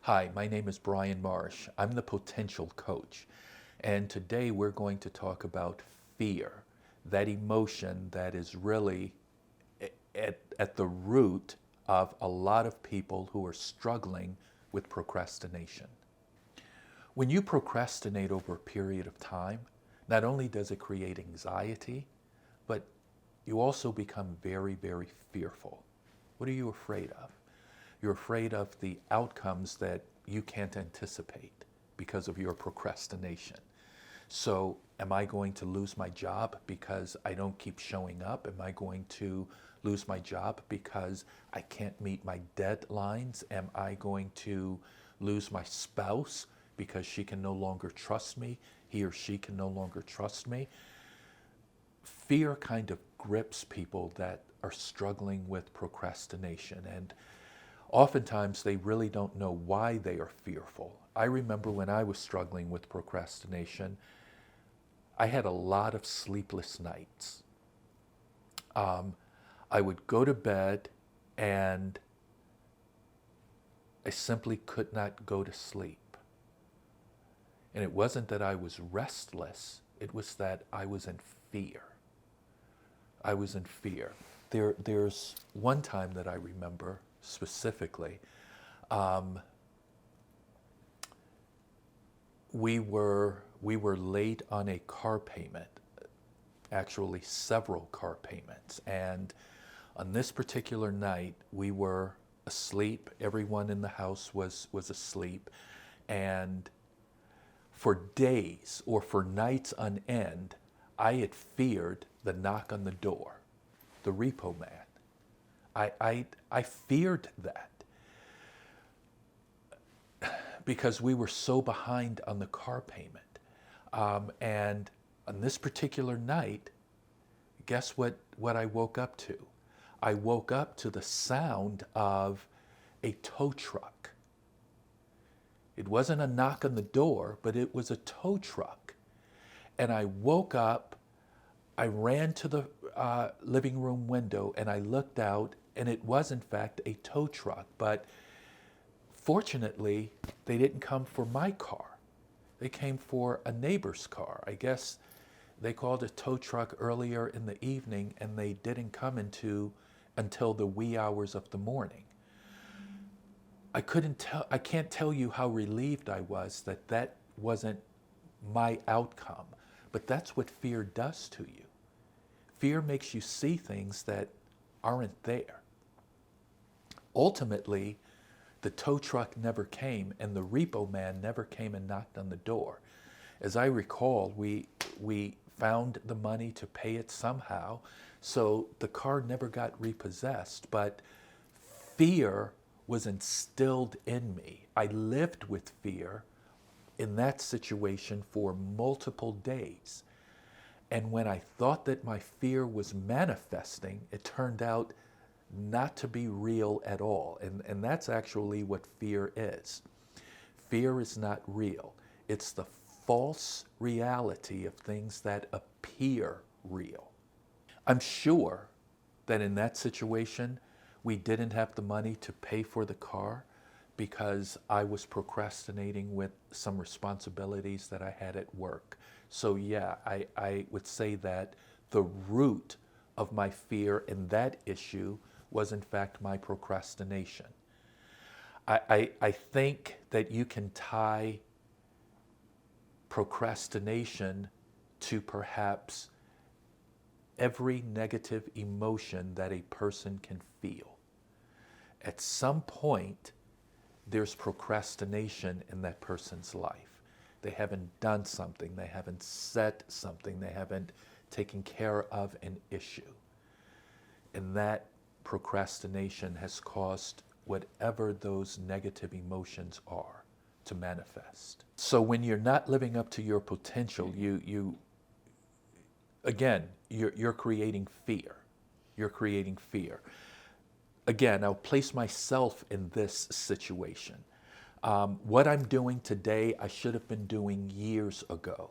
Hi, my name is Brian Marsh. I'm the potential coach. And today we're going to talk about fear, that emotion that is really at the root of a lot of people who are struggling with procrastination. When you procrastinate over a period of time, not only does it create anxiety, but you also become very, very fearful. What are you afraid of? You're afraid of the outcomes that you can't anticipate because of your procrastination. So, am I going to lose my job because I don't keep showing up? Am I going to lose my job because I can't meet my deadlines? Am I going to lose my spouse because she can no longer trust me? He or she can no longer trust me? Fear kind of grips people that are struggling with procrastination, and oftentimes they really don't know why they are fearful. I remember when I was struggling with procrastination, I had a lot of sleepless nights. I would go to bed and I simply could not go to sleep. And it wasn't that I was restless, it was that I was in fear. I was in fear. There's one time that I remember specifically. We were late on a car payment, actually several car payments, and on this particular night we were asleep. Everyone in the house was asleep, and for days or for nights on end, I had feared the knock on the door, the repo man. I feared that because we were so behind on the car payment. And on this particular night, guess what I woke up to? I woke up to the sound of a tow truck. It wasn't a knock on the door, but it was a tow truck. And I woke up, I ran to the living room window and I looked out, and it was in fact a tow truck. But fortunately, they didn't come for my car. They came for a neighbor's car. I guess they called a tow truck earlier in the evening and they didn't come until the wee hours of the morning. I can't tell you how relieved I was that that wasn't my outcome. But that's what fear does to you. Fear makes you see things that aren't there. Ultimately, the tow truck never came and the repo man never came and knocked on the door. As I recall, we found the money to pay it somehow, so the car never got repossessed, but fear was instilled in me. I lived with fear in that situation for multiple days. And when I thought that my fear was manifesting, it turned out not to be real at all. And that's actually what fear is. Fear is not real. It's the false reality of things that appear real. I'm sure that in that situation, we didn't have the money to pay for the car because I was procrastinating with some responsibilities that I had at work. So yeah, I would say that the root of my fear in that issue was in fact my procrastination. I think that you can tie procrastination to perhaps every negative emotion that a person can feel. At some point, there's procrastination in that person's life. They haven't done something, they haven't said something, they haven't taken care of an issue. And that procrastination has caused whatever those negative emotions are to manifest. So when you're not living up to your potential, you're creating fear. You're creating fear. Again, I'll place myself in this situation. What I'm doing today, I should have been doing years ago.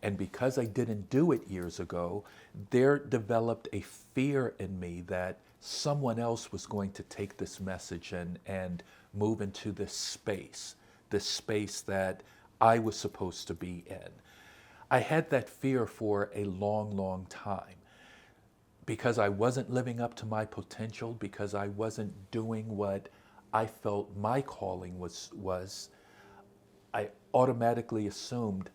And because I didn't do it years ago, there developed a fear in me that someone else was going to take this message and move into this space that I was supposed to be in. I had that fear for a long, long time because I wasn't living up to my potential, because I wasn't doing what I felt my calling was. I automatically assumed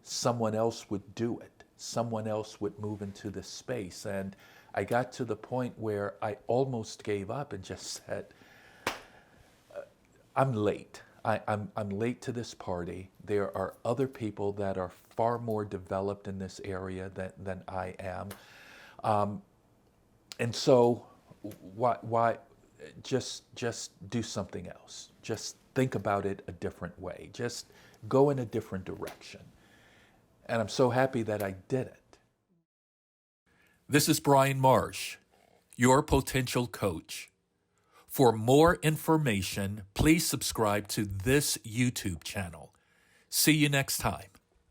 someone else would do it. Someone else would move into this space. And I got to the point where I almost gave up and just said, I'm late. I'm late to this party. There are other people that are far more developed in this area than I am. And so why just do something else. Just think about it a different way. Just go in a different direction. And I'm so happy that I did it. This is Brian Marsh, your potential coach. For more information, please subscribe to this YouTube channel. See you next time.